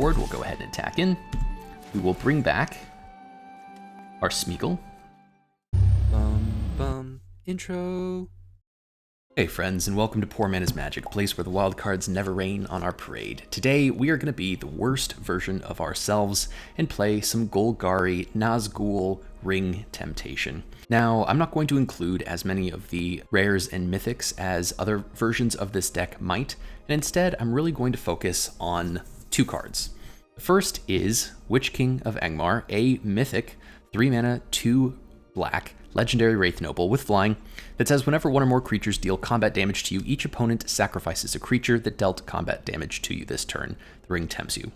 We'll go ahead and attack in. We will bring back our Smeagol. Intro. Hey friends, and welcome to Poor Man's Magic, a place where the wild cards never rain on our parade. Today, we are going to be the worst version of ourselves and play some Golgari Nazgul Ring Temptation. Now, I'm not going to include as many of the rares and mythics as other versions of this deck might, and instead, I'm really going to focus on two cards. The first is Witch King of Angmar, a mythic, 3 mana, 2 black, legendary Wraith Noble with flying that says whenever one or more creatures deal combat damage to you, each opponent sacrifices a creature that dealt combat damage to you this turn. The ring tempts you.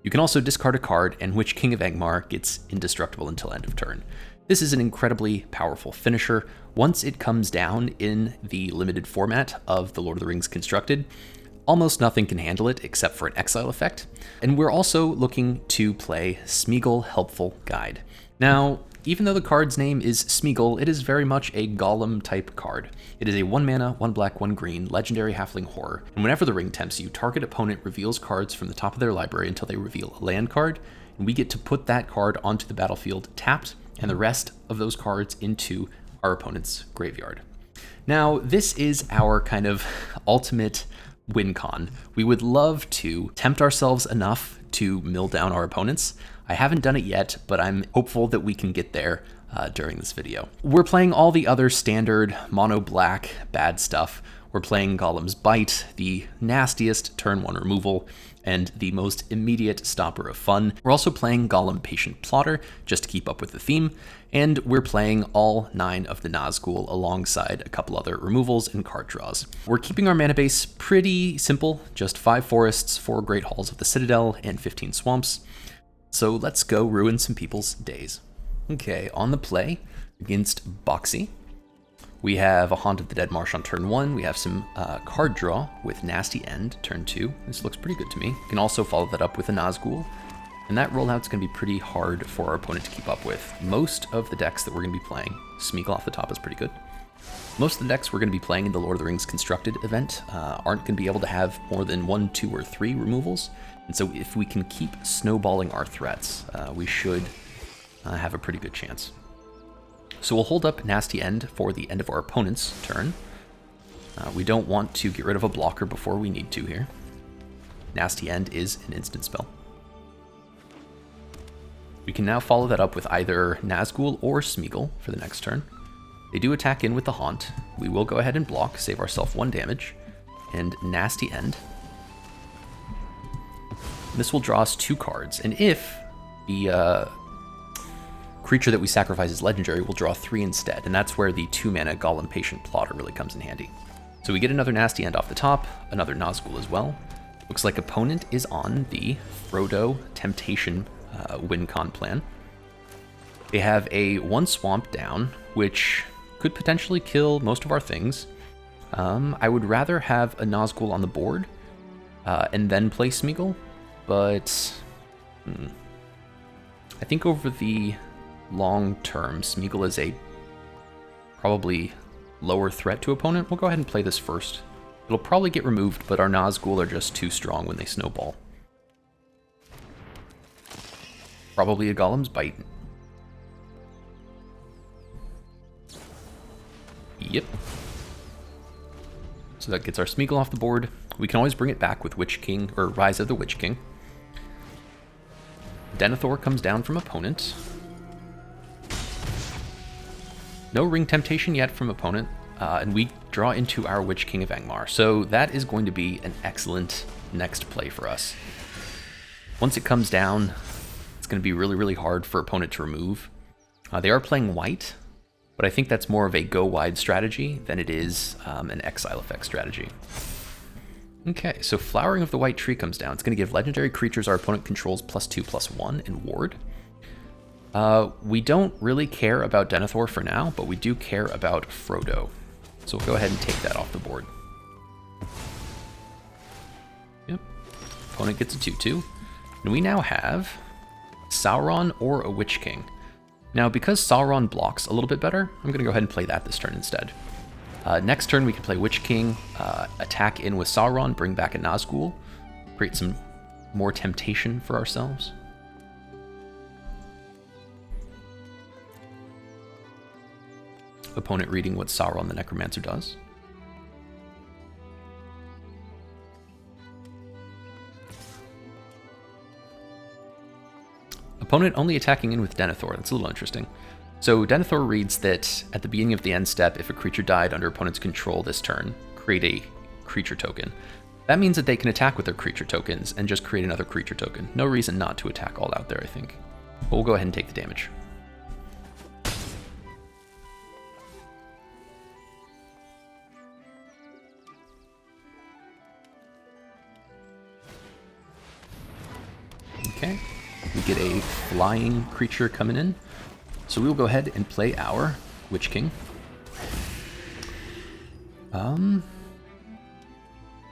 You can also discard a card, and Witch King of Angmar gets indestructible until end of turn. This is an incredibly powerful finisher. Once it comes down in the limited format of the Lord of the Rings Constructed, almost nothing can handle it except for an exile effect. And we're also looking to play Smeagol Helpful Guide. Now, even though the card's name is Smeagol, it is very much a Golem type card. It is a 1 mana, 1 black, 1 green, legendary halfling horror, and whenever the ring tempts you, target opponent reveals cards from the top of their library until they reveal a land card, and we get to put that card onto the battlefield tapped, and the rest of those cards into our opponent's graveyard. Now, this is our kind of ultimate win con. We would love to tempt ourselves enough to mill down our opponents. I haven't done it yet, but I'm hopeful that we can get there during this video. We're playing all the other standard mono black bad stuff. We're playing Golem's Bite, the nastiest turn 1 removal, and the most immediate stopper of fun. We're also playing Golem Patient Plotter, just to keep up with the theme, and we're playing all 9 of the Nazgul alongside a couple other removals and card draws. We're keeping our mana base pretty simple, just 5 forests, 4 Great Halls of the Citadel, and 15 swamps. So let's go ruin some people's days. Okay, on the play against Boxy, we have a Haunt of the Dead Marsh on turn 1. We have some card draw with Nasty End, turn 2. This looks pretty good to me. You can also follow that up with a Nazgul, and that rollout's going to be pretty hard for our opponent to keep up with. Most of the decks that we're going to be playing, Smeagol off the top is pretty good. Most of the decks we're going to be playing in the Lord of the Rings Constructed event aren't going to be able to have more than 1, 2, or 3 removals. And so if we can keep snowballing our threats, we should have a pretty good chance. So we'll hold up Nasty End for the end of our opponent's turn. We don't want to get rid of a blocker before we need to here. Nasty End is an instant spell. We can now follow that up with either Nazgul or Smeagol for the next turn. They do attack in with the Haunt. We will go ahead and block, save ourselves 1 damage, and Nasty End. This will draw us 2 cards, and if the creature that we sacrifice is legendary, we'll draw 3 instead, and that's where the 2 mana Golem Patient Plotter really comes in handy. So we get another Nasty End off the top, another Nazgul as well. Looks like opponent is on the Frodo Temptation win con plan. They have a 1 swamp down, which could potentially kill most of our things. I would rather have a Nazgul on the board and then play Smeagol, but I think over the long term, Smeagol is a probably lower threat to opponent. We'll go ahead and play this first. It'll probably get removed, but our Nazgul are just too strong when they snowball. Probably a Golem's Bite. Yep. So that gets our Smeagol off the board. We can always bring it back with Witch King, or Rise of the Witch King. Denethor comes down from opponent. No Ring Temptation yet from opponent, and we draw into our Witch King of Angmar. So that is going to be an excellent next play for us. Once it comes down, it's going to be really, really hard for opponent to remove. They are playing white, but I think that's more of a go-wide strategy than it is an exile effect strategy. Okay, so Flowering of the White Tree comes down. It's going to give legendary creatures our opponent controls +2/+1 in ward. We don't really care about Denethor for now, but we do care about Frodo. So we'll go ahead and take that off the board. Yep. Opponent gets a 2/2. And we now have Sauron or a Witch King. Now, because Sauron blocks a little bit better, I'm going to go ahead and play that this turn instead. Next turn, we can play Witch King, attack in with Sauron, bring back a Nazgul, create some more temptation for ourselves. Opponent reading what Sauron the Necromancer does. Opponent only attacking in with Denethor. That's a little interesting. So Denethor reads that at the beginning of the end step, if a creature died under opponent's control this turn, create a creature token. That means that they can attack with their creature tokens and just create another creature token. No reason not to attack all out there, I think. But we'll go ahead and take the damage. Okay, we get a flying creature coming in. So we will go ahead and play our Witch King.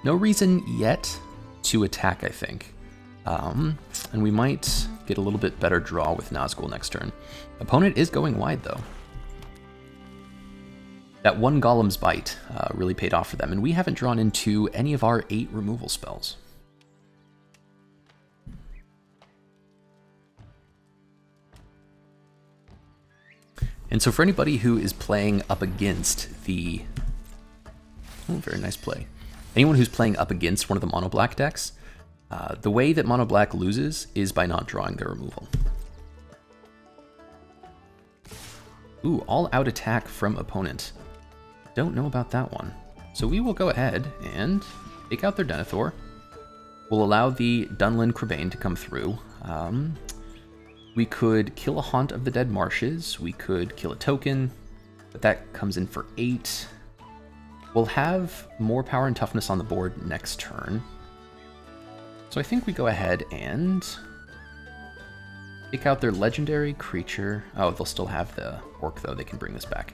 No reason yet to attack, I think. And we might get a little bit better draw with Nazgul next turn. Opponent is going wide, though. That one Golem's Bite really paid off for them, and we haven't drawn into any of our 8 removal spells. And so for anybody who is playing up against the... Oh, very nice play. Anyone who's playing up against one of the mono black decks, the way that mono black loses is by not drawing their removal. Ooh, all out attack from opponent. Don't know about that one. So we will go ahead and take out their Denethor. We'll allow the Dunlin Crebain to come through. We could kill a Haunt of the Dead Marshes. We could kill a token, but that comes in for 8. We'll have more power and toughness on the board next turn. So I think we go ahead and take out their legendary creature. Oh, they'll still have the orc though. They can bring this back.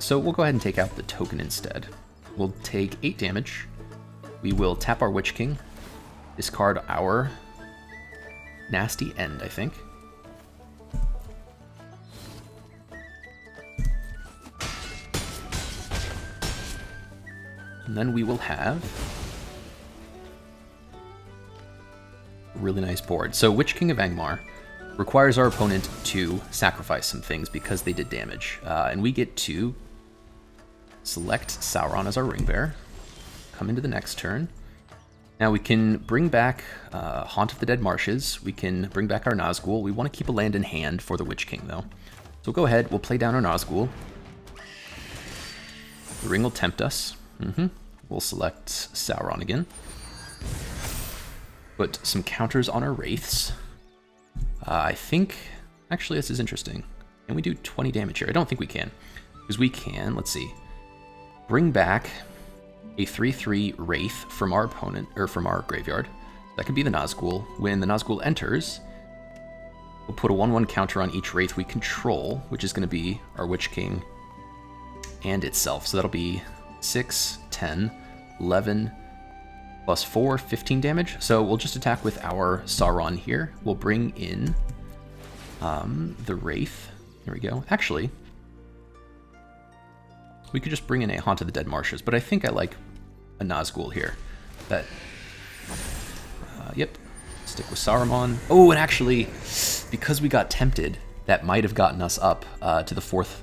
So we'll go ahead and take out the token instead. We'll take 8 damage. We will tap our Witch King, discard our Nasty End, I think. And then we will have a really nice board. So Witch King of Angmar requires our opponent to sacrifice some things because they did damage. And we get to select Sauron as our ring bearer, come into the next turn. Now we can bring back Haunt of the Dead Marshes. We can bring back our Nazgul. We want to keep a land in hand for the Witch King though. So we'll go ahead, we'll play down our Nazgul. The ring will tempt us. We'll select Sauron again. Put some counters on our Wraiths. I think, actually this is interesting. Can we do 20 damage here? I don't think we can. Because we can, let's see, bring back a 3/3 Wraith from our opponent, or from our graveyard. That could be the Nazgul. When the Nazgul enters, we'll put a 1/1 counter on each Wraith we control, which is going to be our Witch King and itself. So that'll be 6, 10, 11, plus 4, 15 damage. So we'll just attack with our Sauron here. We'll bring in the Wraith. There we go. Actually, we could just bring in a Haunt of the Dead Marshes, but I think I like a Nazgul here. That, yep, stick with Saruman. Oh, and actually, because we got tempted, that might have gotten us up to the 4th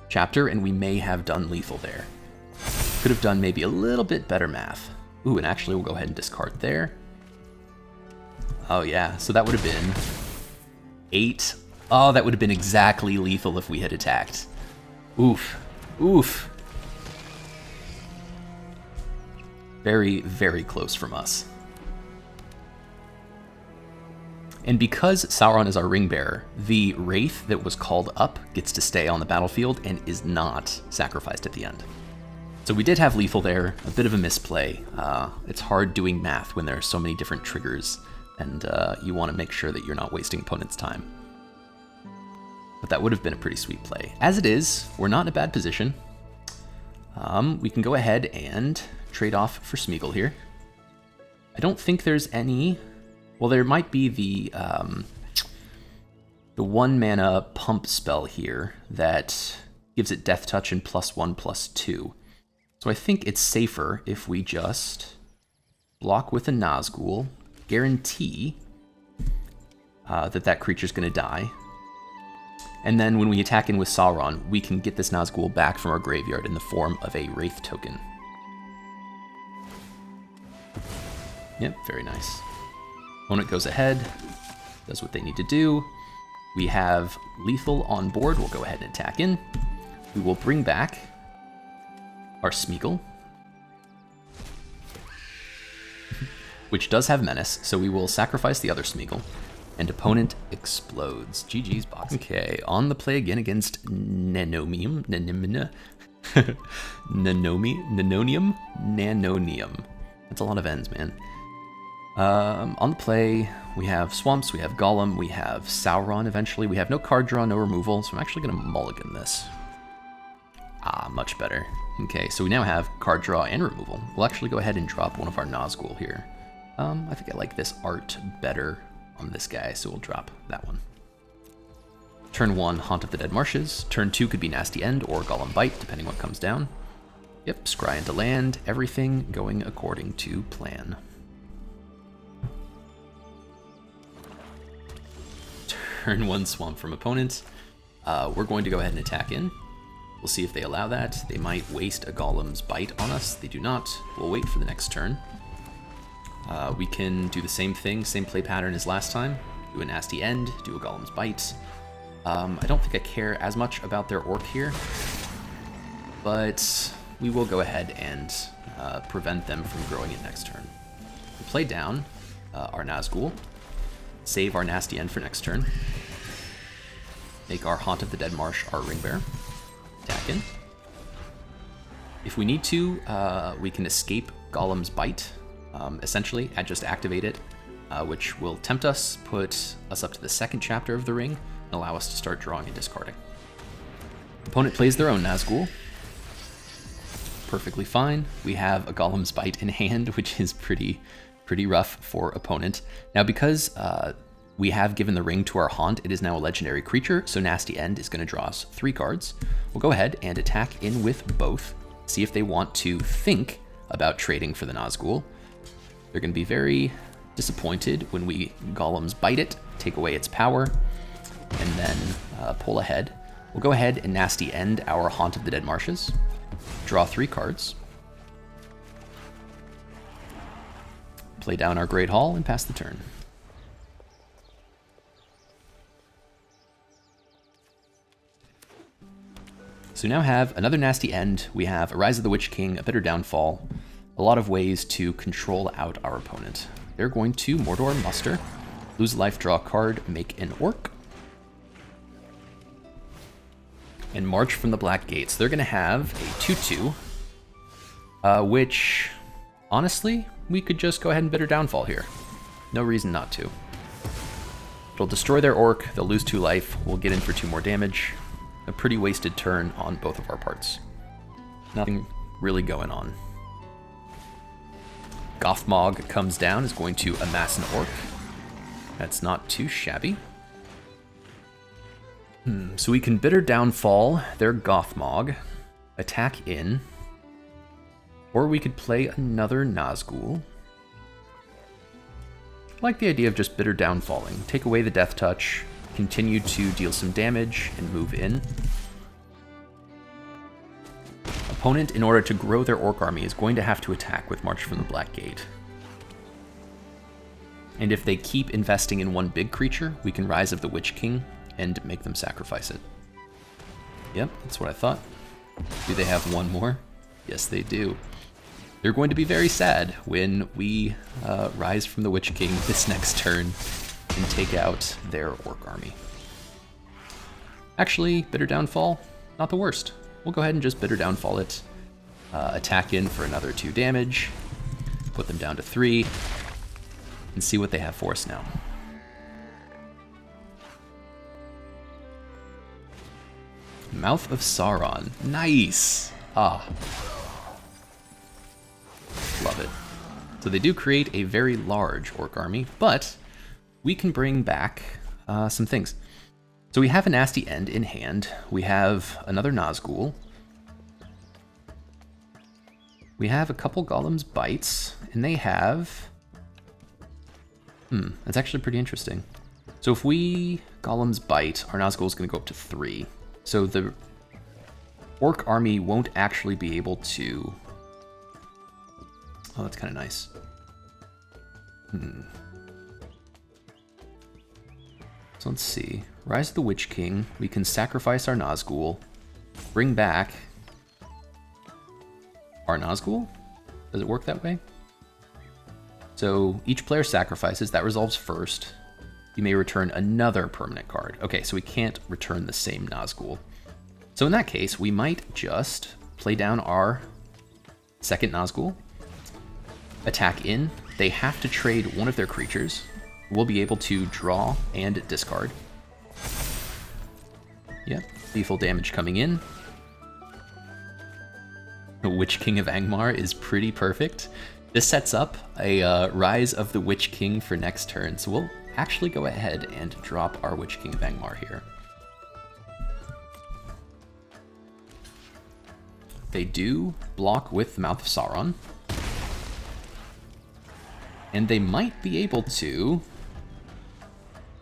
chapter, and we may have done lethal there. Could have done maybe a little bit better math. Ooh, and actually we'll go ahead and discard there. Oh yeah, so that would have been 8. Oh, that would have been exactly lethal if we had attacked. Oof. Oof. Very, very close from us. And because Sauron is our ring bearer, the Wraith that was called up gets to stay on the battlefield and is not sacrificed at the end. So we did have lethal there, a bit of a misplay. It's hard doing math when there are so many different triggers, and you want to make sure that you're not wasting opponent's time. But that would have been a pretty sweet play. As it is, we're not in a bad position. We can go ahead and trade off for Smeagol here. I don't think there's any... Well, there might be the 1 mana pump spell here that gives it Death Touch and +1/+2. So I think it's safer if we just block with a Nazgul, guarantee that creature's going to die. And then when we attack in with Sauron, we can get this Nazgul back from our graveyard in the form of a Wraith token. Yep, very nice. Opponent goes ahead, does what they need to do. We have lethal on board. We'll go ahead and attack in. We will bring back our Smeagol, which does have Menace, so we will sacrifice the other Smeagol, and opponent explodes. GG's box. Okay, on the play again against Nanomium. Nanonium. That's a lot of N's, man. On the play, we have Swamps, we have Golem, we have Sauron eventually. We have no card draw, no removal, so I'm actually going to mulligan this. Ah, much better. Okay, so we now have card draw and removal. We'll actually go ahead and drop one of our Nazgul here. I think I like this art better on this guy, so we'll drop that one. Turn 1, Haunt of the Dead Marshes. Turn 2 could be Nasty End or Golem Bite, depending what comes down. Yep, scry into land, everything going according to plan. Turn 1 Swamp from opponent. We're going to go ahead and attack in. We'll see if they allow that. They might waste a Golem's Bite on us. They do not. We'll wait for the next turn. We can do the same thing, same play pattern as last time. Do a Nasty End, do a Golem's Bite. I don't think I care as much about their Orc here, but we will go ahead and prevent them from growing it next turn. We'll play down our Nazgul, save our Nasty End for next turn, make our Haunt of the Dead Marsh our Ring Bearer, attack in. If we need to, we can escape Golem's Bite. Essentially, just activate it, which will tempt us, put us up to the second chapter of the ring, and allow us to start drawing and discarding. Opponent plays their own Nazgul. Perfectly fine. We have a Golem's Bite in hand, which is pretty rough for opponent. Now, because we have given the ring to our Haunt, it is now a legendary creature, so Nasty End is going to draw us 3 cards. We'll go ahead and attack in with both, see if they want to think about trading for the Nazgul. They're going to be very disappointed when we Golem's Bite it, take away its power, and then pull ahead. We'll go ahead and Nasty End our Haunt of the Dead Marshes, draw 3 cards, play down our Great Hall, and pass the turn. So we now have another Nasty End. We have a Rise of the Witch King, a Bitter Downfall, a lot of ways to control out our opponent. They're going to Mordor Muster, lose a life, draw a card, make an Orc, and march from the Black Gates. They're going to have a 2/2, which, honestly, we could just go ahead and Bitter Downfall here. No reason not to. It'll destroy their Orc, they'll lose 2 life, we'll get in for 2 more damage. A pretty wasted turn on both of our parts. Nothing really going on. Gothmog comes down, is going to amass an Orc. That's not too shabby. So we can Bitter Downfall their Gothmog, attack in, or we could play another Nazgul. I like the idea of just Bitter Downfalling. Take away the Death Touch, continue to deal some damage, and move in. Opponent, in order to grow their Orc army, is going to have to attack with March from the Black Gate. And if they keep investing in one big creature, we can Rise of the Witch King and make them sacrifice it. Yep, that's what I thought. Do they have one more? Yes, they do. They're going to be very sad when we Rise from the Witch King this next turn and take out their Orc army. Actually, Bitter Downfall, not the worst. We'll go ahead and just Bitter Downfall it, attack in for another 2 damage, put them down to 3, and see what they have for us now. Mouth of Sauron. Nice! Ah. Love it. So they do create a very large Orc army, but we can bring back some things. So we have a Nasty End in hand. We have another Nazgul. We have a couple Golem's Bites, and they have That's actually pretty interesting. So if we Golem's Bite, our Nazgul is going to go up to 3. So the Orc army won't actually be able to... Oh, that's kind of nice. So let's see. Rise of the Witch King. We can sacrifice our Nazgul. Bring back our Nazgul? Does it work that way? So each player sacrifices. That resolves first. You may return another permanent card. Okay, so we can't return the same Nazgul. So in that case, we might just play down our second Nazgul. Attack in. They have to trade one of their creatures. We'll be able to draw and discard. Yep, lethal damage coming in. The Witch King of Angmar is pretty perfect. This sets up a Rise of the Witch King for next turn, so we'll actually go ahead and drop our Witch King of Angmar here. They do block with Mouth of Sauron. And they might be able to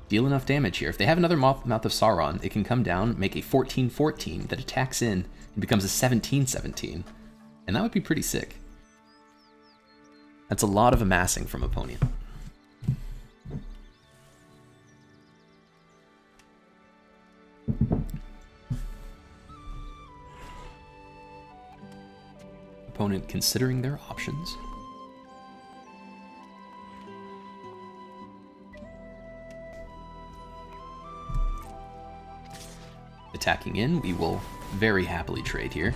deal enough damage here. If they have another Mouth of Sauron, it can come down, make a 14-14 that attacks in and becomes a 17-17. And that would be pretty sick. That's a lot of amassing from opponent. Opponent considering their options. Attacking in, we will very happily trade here.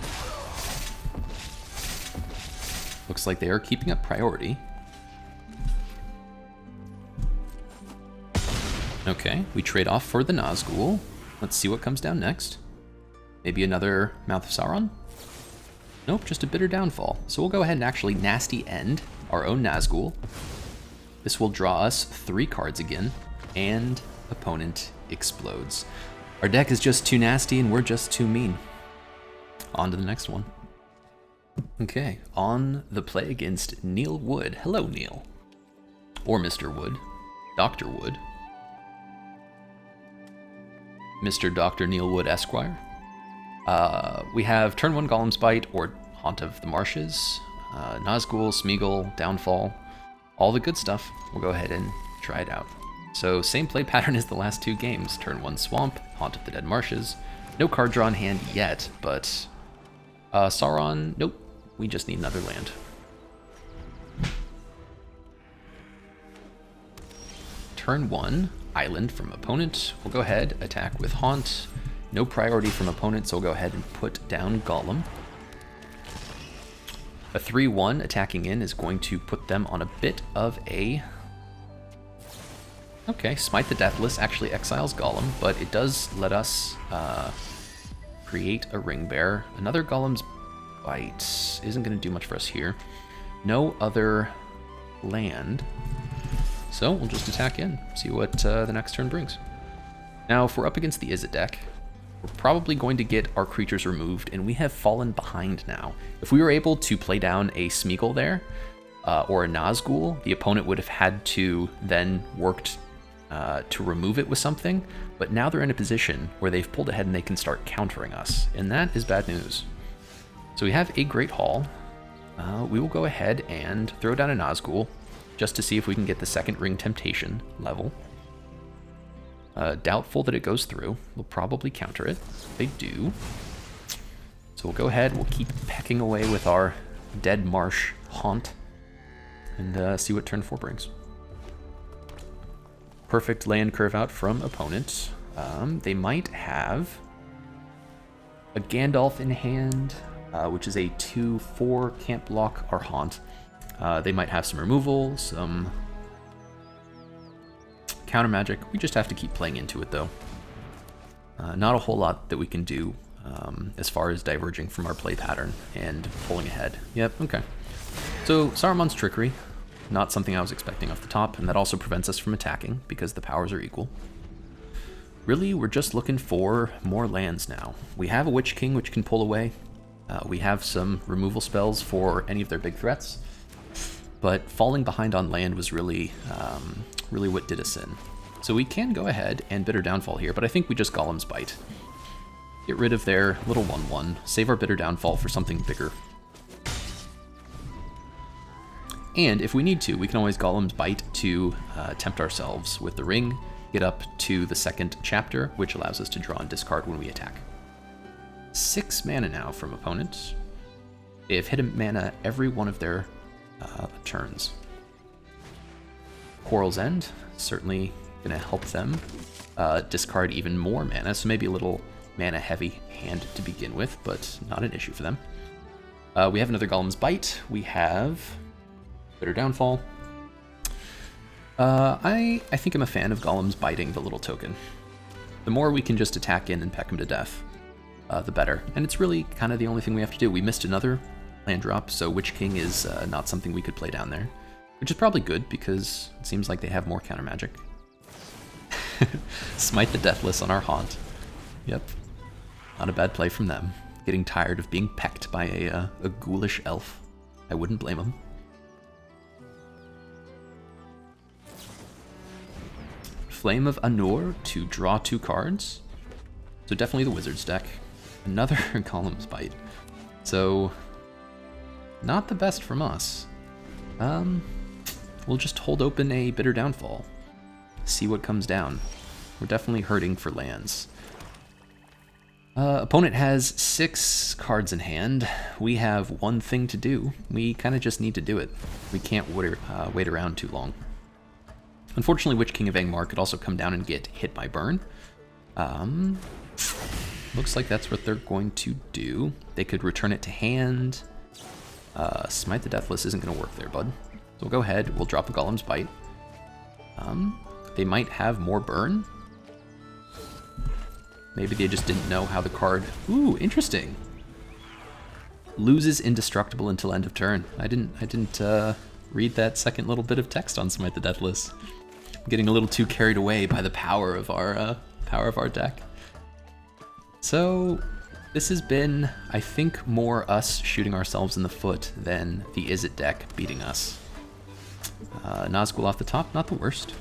Looks like they are keeping up priority. Okay, we trade off for the Nazgul. Let's see what comes down next. Maybe another Mouth of Sauron? Nope, just a bitter downfall. So we'll go ahead and actually nasty end our own Nazgul. This will draw us 3 cards again, and opponent explodes. Our deck is just too nasty and we're just too mean. On to the next one. Okay, on the play against Neil Wood. Hello, Neil. Or Mr. Wood. Dr. Wood. Mr. Dr. Neil Wood Esquire. We have turn 1 Golem's Bite or Haunt of the Marshes, Nazgul, Smeagol, Downfall, all the good stuff. We'll go ahead and try it out. So same play pattern as the last 2 games. Turn 1 Swamp, Haunt of the Dead Marshes. No card draw in hand yet, but Sauron, nope. We just need another land. Turn 1, Island from opponent. We'll go ahead, attack with Haunt. No priority from opponent, so we'll go ahead and put down Golem. A 3-1 attacking in is going to put them on a bit of a... Okay, Smite the Deathless actually exiles Golem, but it does let us create a Ring Bearer. Another Golem's Bite isn't going to do much for us here. No other land, so we'll just attack in, see what the next turn brings. Now, if we're up against the Izzet deck, we're probably going to get our creatures removed, and we have fallen behind now. If we were able to play down a Smeagol there, or a Nazgul, the opponent would have had to then worked to remove it with something, but now they're in a position where they've pulled ahead and they can start countering us, and that is bad news. So we have a Great Hall. We will go ahead and throw down a Nazgul, just to see if we can get the second Ring Temptation level. Doubtful that it goes through. We'll probably counter it. They do. So we'll go ahead, we'll keep pecking away with our Dead Marsh Haunt, and see what turn 4 brings. Perfect land curve out from opponent. They might have a Gandalf in hand, which is a 2/4, can't block our Haunt. They might have some removal, some counter magic. We just have to keep playing into it, though. Not a whole lot that we can do as far as diverging from our play pattern and pulling ahead. Yep, okay. So Saruman's Trickery, not something I was expecting off the top, and that also prevents us from attacking because the powers are equal. Really, we're just looking for more lands now. We have a Witch King, which can pull away. We have some removal spells for any of their big threats, but falling behind on land was really really what did us in. So we can go ahead and Bitter Downfall here, but I think we just Golem's Bite. Get rid of their little 1/1, save our Bitter Downfall for something bigger. And if we need to, we can always Golem's Bite to tempt ourselves with the ring, get up to the second chapter, which allows us to draw and discard when we attack. 6 mana now from opponents. They have hit a mana every one of their turns. Quarrel's End, certainly going to help them discard even more mana, so maybe a little mana heavy hand to begin with, but not an issue for them. We have another Golem's Bite. We have Bitter Downfall. I think I'm a fan of Golems biting the little token. The more we can just attack in and peck him to death, the better. And it's really kind of the only thing we have to do. We missed another land drop, so Witch King is not something we could play down there. Which is probably good, because it seems like they have more counter magic. Smite the Deathless on our Haunt. Yep. Not a bad play from them. Getting tired of being pecked by a ghoulish elf. I wouldn't blame them. Flame of Anor to draw 2 cards. So definitely the Wizard's deck. Another Golem's Bite. So not the best from us. We'll just hold open a Bitter Downfall. See what comes down. We're definitely hurting for lands. Opponent has 6 cards in hand. We have one thing to do. We kind of just need to do it. We can't wait around too long. Unfortunately, Witch King of Angmar could also come down and get hit by burn. Looks like that's what they're going to do. They could return it to hand. Smite the Deathless isn't going to work there, bud. So we'll go ahead, we'll drop a Golem's Bite. They might have more burn. Maybe they just didn't know how the card... Ooh, interesting. Loses indestructible until end of turn. I didn't read that second little bit of text on Smite the Deathless. I'm getting a little too carried away by the power of our deck. So this has been, I think, more us shooting ourselves in the foot than the Izzet deck beating us. Nazgul off the top, not the worst.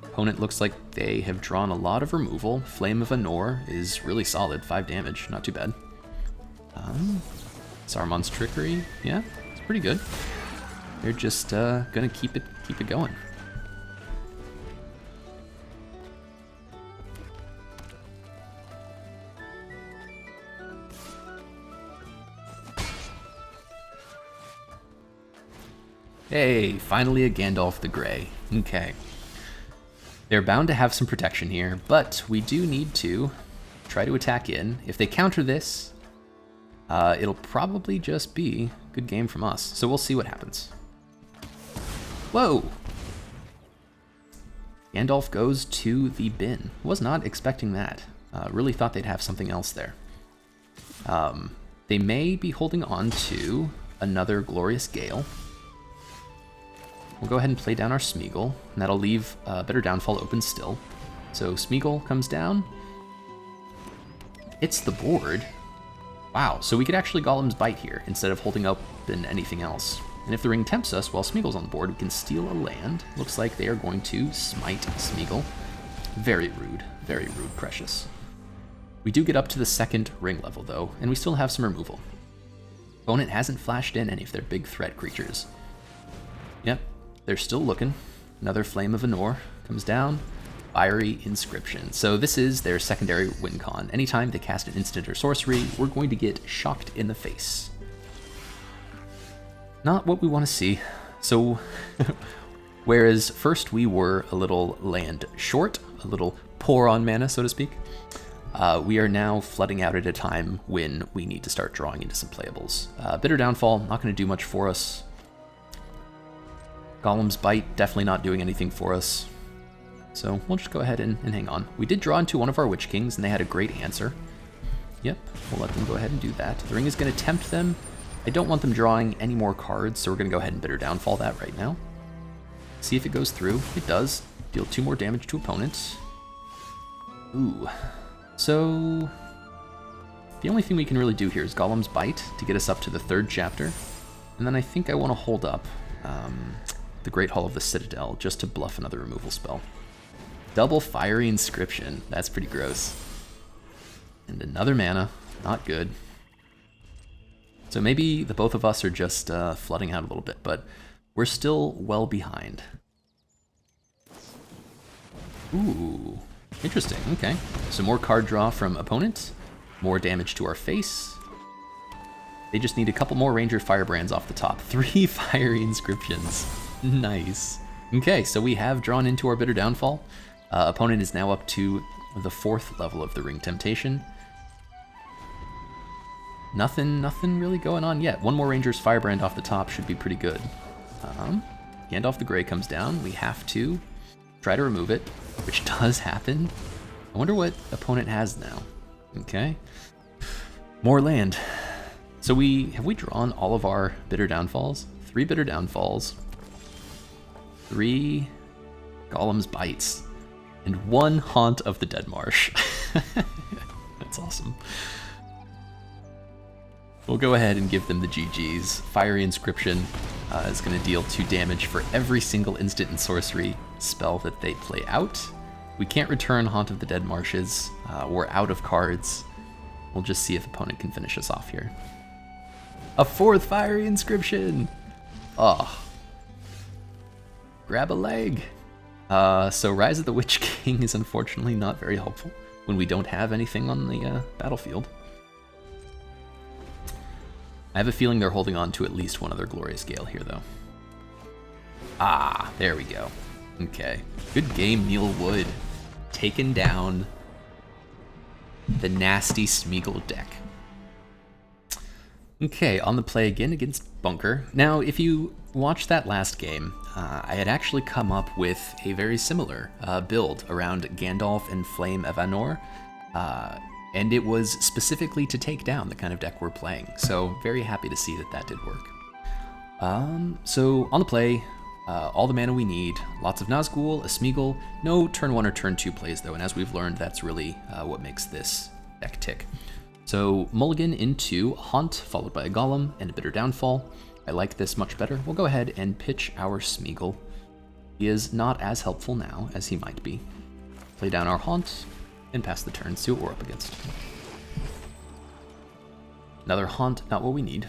Opponent looks like they have drawn a lot of removal. Flame of Anor is really solid, 5 damage, not too bad. Saruman's Trickery, yeah, it's pretty good. They're just gonna keep it going. Hey, finally a Gandalf the Grey. Okay. They're bound to have some protection here, but we do need to try to attack in. If they counter this, it'll probably just be a good game from us. So we'll see what happens. Whoa! Gandalf goes to the bin. Was not expecting that. Really thought they'd have something else there. They may be holding on to another Glorious Gale. We'll go ahead and play down our Smeagol, and that'll leave Bitter Downfall open still. So Smeagol comes down. It's the board. Wow, so we could actually Golem's Bite here instead of holding open anything else. And if the ring tempts us while Smeagol's on the board, we can steal a land. Looks like they are going to smite Smeagol. Very rude, precious. We do get up to the second ring level though, and we still have some removal. Opponent hasn't flashed in any of their big threat creatures. Yep. They're still looking. Another Flame of Anor comes down. Fiery Inscription. So this is their secondary win con. Anytime they cast an instant or sorcery, we're going to get shocked in the face. Not what we want to see. So, whereas first we were a little land short, a little poor on mana, so to speak, we are now flooding out at a time when we need to start drawing into some playables. Bitter Downfall, not going to do much for us. Golem's Bite, definitely not doing anything for us. So we'll just go ahead and hang on. We did draw into one of our Witch Kings, and they had a great answer. Yep, we'll let them go ahead and do that. The ring is going to tempt them. I don't want them drawing any more cards, so we're going to go ahead and Bitter Downfall that right now. See if it goes through. It does. Deal 2 more damage to opponents. Ooh. So the only thing we can really do here is Golem's Bite to get us up to the 3rd chapter. And then I think I want to hold up. the Great Hall of the Citadel just to bluff another removal spell. Double Fiery Inscription. That's pretty gross. And another mana. Not good. So maybe the both of us are just flooding out a little bit, but we're still well behind. Ooh, interesting. Okay. So more card draw from opponent. More damage to our face. They just need a couple more Ranger Firebrands off the top. 3 Fiery Inscriptions. Nice. Okay, so we have drawn into our Bitter Downfall. Opponent is now up to the 4th level of the Ring Temptation. Nothing really going on yet. One more Ranger's Firebrand off the top should be pretty good. Gandalf the Grey comes down. We have to try to remove it, which does happen. I wonder what opponent has now. Okay. More land. So have we drawn all of our Bitter Downfalls? 3 Bitter Downfalls, 3 Golem's Bites, and 1 Haunt of the Dead Marsh. That's awesome. We'll go ahead and give them the GGs. Fiery Inscription is going to deal 2 damage for every single instant and sorcery spell that they play out. We can't return Haunt of the Dead Marshes. We're out of cards. We'll just see if opponent can finish us off here. A 4th Fiery Inscription! Oh. Grab a leg. So Rise of the Witch King is unfortunately not very helpful when we don't have anything on the battlefield. I have a feeling they're holding on to at least one other Glorious Gale here, though. Ah, there we go. Okay. Good game, Neil Wood. Taken down the nasty Smeagol deck. Okay, on the play again against Bunker. Now, if you watched that last game, I had actually come up with a very similar build around Gandalf and Flame Evanor, and it was specifically to take down the kind of deck we're playing, so very happy to see that that did work. So on the play, all the mana we need, lots of Nazgul, a Smeagol, no turn 1 or turn 2 plays though, and as we've learned, that's really what makes this deck tick. So mulligan into Haunt, followed by a Golem and a Bitter Downfall. I like this much better. We'll go ahead and pitch our Smeagol. He is not as helpful now as he might be. Play down our Haunt and pass the turn, see what we're up against. Another Haunt, not what we need.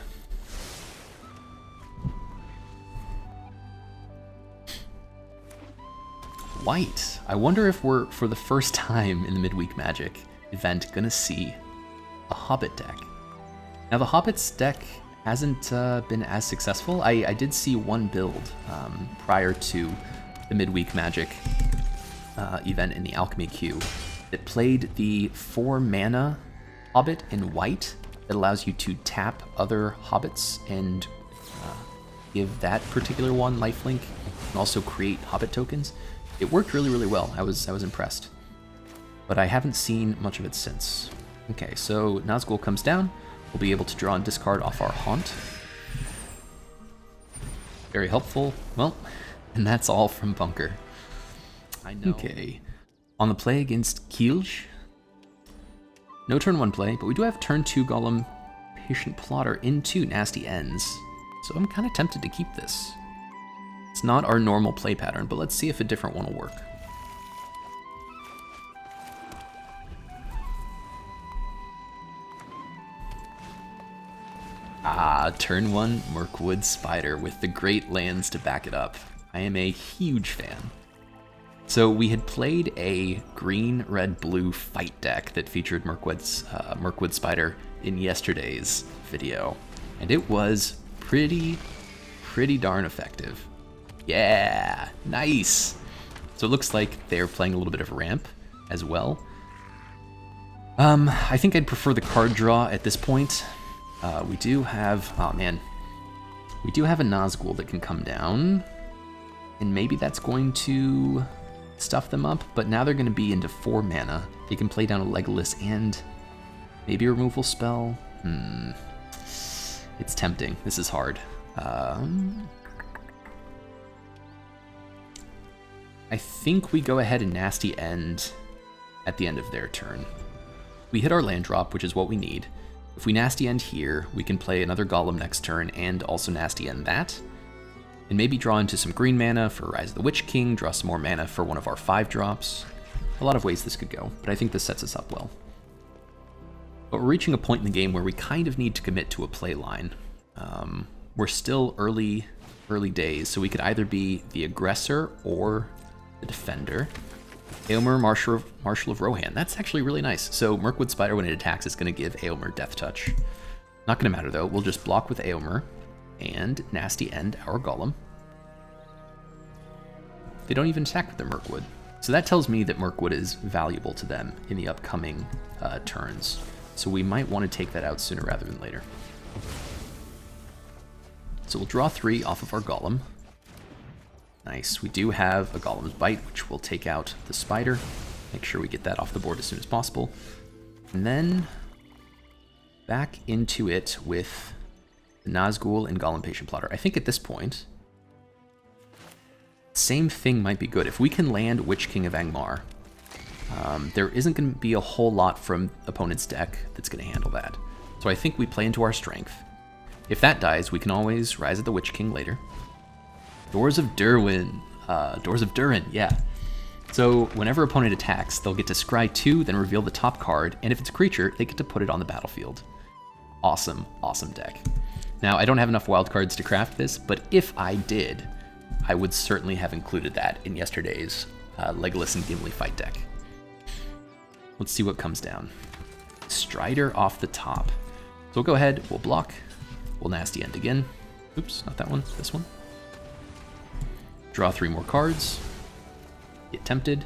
White. I wonder if we're, for the first time in the Midweek Magic event, gonna see a Hobbit deck. Now the Hobbit's deck hasn't been as successful. I did see one build prior to the Midweek Magic event in the Alchemy queue that played the 4 mana Hobbit in white that allows you to tap other Hobbits and give that particular one lifelink and also create Hobbit tokens. It worked really well. I was impressed. But I haven't seen much of it since. Okay, so Nazgul comes down. We'll be able to draw and discard off our Haunt. Very helpful. Well, and that's all from Bunker. I know. Okay. On the play against Kielj. No turn 1 play, but we do have turn 2 Golem Patient Plotter into Nasty Ends. So I'm kind of tempted to keep this. It's not our normal play pattern, but let's see if a different one will work. Ah, turn 1 Mirkwood Spider with the great lands to back it up. I am a huge fan. So we had played a green, red, blue fight deck that featured Mirkwood Spider in yesterday's video, and it was pretty darn effective. Yeah, nice. So it looks like they're playing a little bit of ramp as well. I think I'd prefer the card draw at this point. We do have, oh man, we do have a Nazgul that can come down, and maybe that's going to stuff them up, but now they're going to be into 4 mana. They can play down a Legolas and maybe a removal spell. It's tempting. This is hard. I think we go ahead and Nasty End at the end of their turn. We hit our land drop, which is what we need. If we Nasty End here, we can play another Golem next turn and also Nasty End that. And maybe draw into some green mana for Rise of the Witch King, draw some more mana for one of our 5-drops. A lot of ways this could go, but I think this sets us up well. But we're reaching a point in the game where we kind of need to commit to a play line. We're still early days, so we could either be the aggressor or the defender. Eomer, Marshal of Rohan. That's actually really nice. So Mirkwood Spider, when it attacks, is going to give Eomer Death Touch. Not going to matter, though. We'll just block with Eomer and Nasty End our Golem. They don't even attack with their Mirkwood. So that tells me that Mirkwood is valuable to them in the upcoming turns. So we might want to take that out sooner rather than later. So we'll draw 3 off of our Golem. Nice. We do have a Golem's Bite, which will take out the Spider. Make sure we get that off the board as soon as possible. And then back into it with the Nazgul and Golem Patient Plotter. I think at this point, same thing might be good. If we can land Witch King of Angmar, there isn't going to be a whole lot from opponent's deck that's going to handle that. So I think we play into our strength. If that dies, we can always Rise of the Witch King later. Doors of Durin. Doors of Durin, yeah. So whenever opponent attacks, they'll get to scry 2, then reveal the top card, and if it's a creature, they get to put it on the battlefield. Awesome, awesome deck. Now, I don't have enough wildcards to craft this, but if I did, I would certainly have included that in yesterday's Legolas and Gimli fight deck. Let's see what comes down. Strider off the top. So we'll go ahead, we'll block, we'll Nasty End again. Oops, not that one, this one. Draw 3 more cards. Get tempted.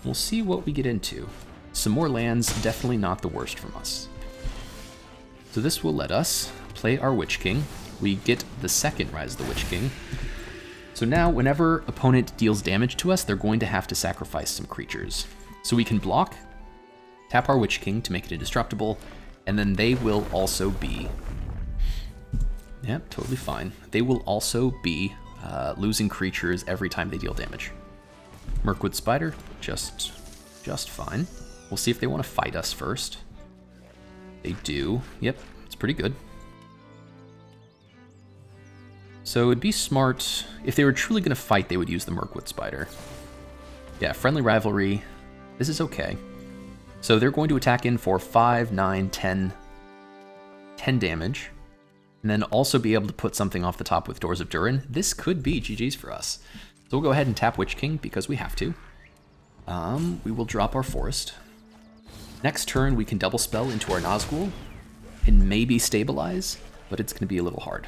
We'll see what we get into. Some more lands, definitely not the worst from us. So this will let us play our Witch King. We get the second Rise of the Witch King. So now, whenever opponent deals damage to us, they're going to have to sacrifice some creatures. So we can block, tap our Witch King to make it indestructible, and then they will also be... Yep, totally fine. They will also be losing creatures every time they deal damage. Mirkwood Spider, just fine. We'll see if they want to fight us first. They do. Yep, it's pretty good. So it'd be smart, if they were truly going to fight, they would use the Mirkwood Spider. Yeah, friendly rivalry. This is okay. So they're going to attack in for 5, 9, 10 damage. And then also be able to put something off the top with Doors of Durin. This could be GG's for us. So we'll go ahead and tap Witch King because we have to. We will drop our Forest. Next turn, we can double spell into our Nazgul and maybe stabilize, but it's going to be a little hard.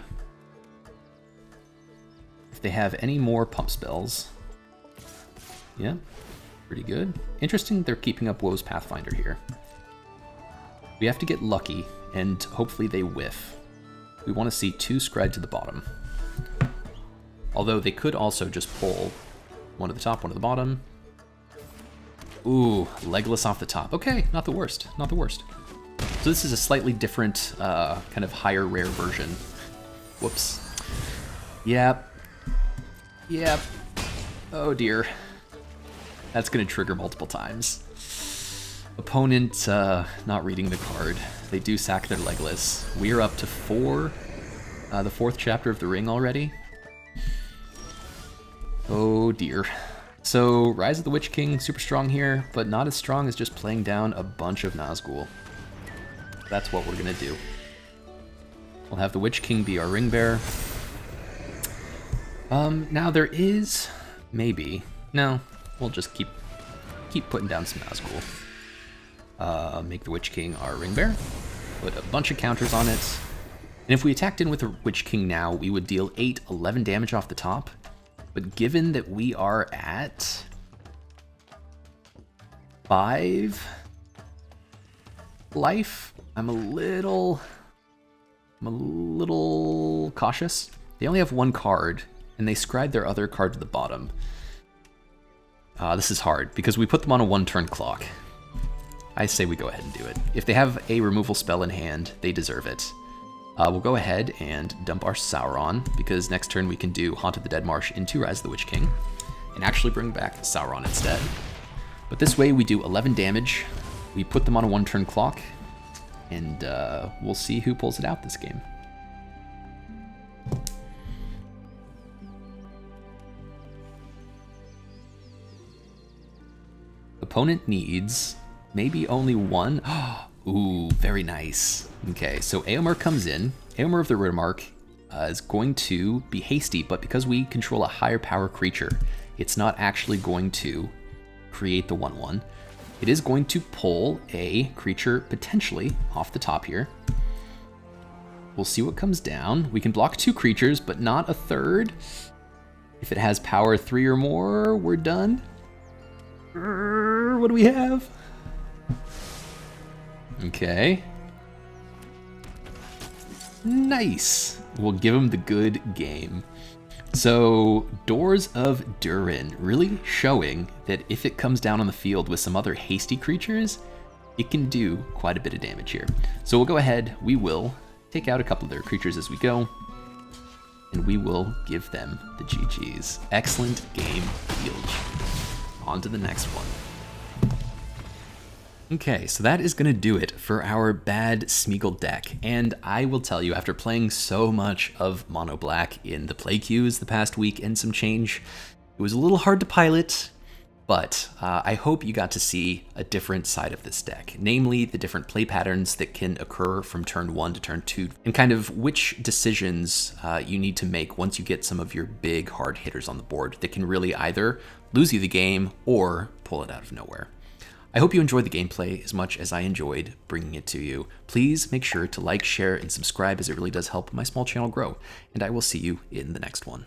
If they have any more pump spells, yeah, pretty good. Interesting, they're keeping up Woe's Pathfinder here. We have to get lucky, and hopefully they whiff. We want to see 2 scryed to the bottom. Although they could also just pull one at the top, one at the bottom. Ooh, Legolas off the top. Okay, not the worst, not the worst. So this is a slightly different, kind of higher rare version. Whoops. Yep. Yep. Oh dear. That's going to trigger multiple times. Opponent not reading the card. They do sack their Legolas. We're up to 4. The 4th chapter of the Ring already. Oh dear. So Rise of the Witch King, super strong here, but not as strong as just playing down a bunch of Nazgul. That's what we're going to do. We'll have the Witch King be our ring bearer. Now there is... maybe... no, we'll just keep putting down some Nazgul. Make the Witch King our ring bearer. Put a bunch of counters on it. And if we attacked in with the Witch King now, we would deal 8, 11 damage off the top. But given that we are at 5 life, I'm a little cautious. They only have 1 card, and they scribed their other card to the bottom. This is hard, because we put them on a 1-turn clock. I say we go ahead and do it. If they have a removal spell in hand, they deserve it. We'll go ahead and dump our Sauron, because next turn we can do Haunt of the Dead Marsh into Rise of the Witch King, and actually bring back Sauron instead. But this way we do 11 damage, we put them on a 1-turn clock, and we'll see who pulls it out this game. Opponent needs maybe only one. Ooh, very nice. Okay, so Éomer comes in. Éomer of the Riddermark is going to be hasty, but because we control a higher power creature, it's not actually going to create the 1/1. It is going to pull a creature potentially off the top here. We'll see what comes down. We can block 2 creatures, but not a third. If it has power 3 or more, we're done. What do we have? Okay. Nice. We'll give him the good game. So, Doors of Durin, really showing that if it comes down on the field with some other hasty creatures, it can do quite a bit of damage here. So we'll go ahead, we will take out a couple of their creatures as we go, and we will give them the GGs. Excellent game, Fields. On to the next one. Okay, so that is going to do it for our bad Smeagol deck, and I will tell you, after playing so much of Mono Black in the play queues the past week and some change, it was a little hard to pilot, but I hope you got to see a different side of this deck, namely the different play patterns that can occur from turn 1 to turn 2, and kind of which decisions you need to make once you get some of your big hard hitters on the board that can really either lose you the game or pull it out of nowhere. I hope you enjoyed the gameplay as much as I enjoyed bringing it to you. Please make sure to like, share, and subscribe, as it really does help my small channel grow, and I will see you in the next one.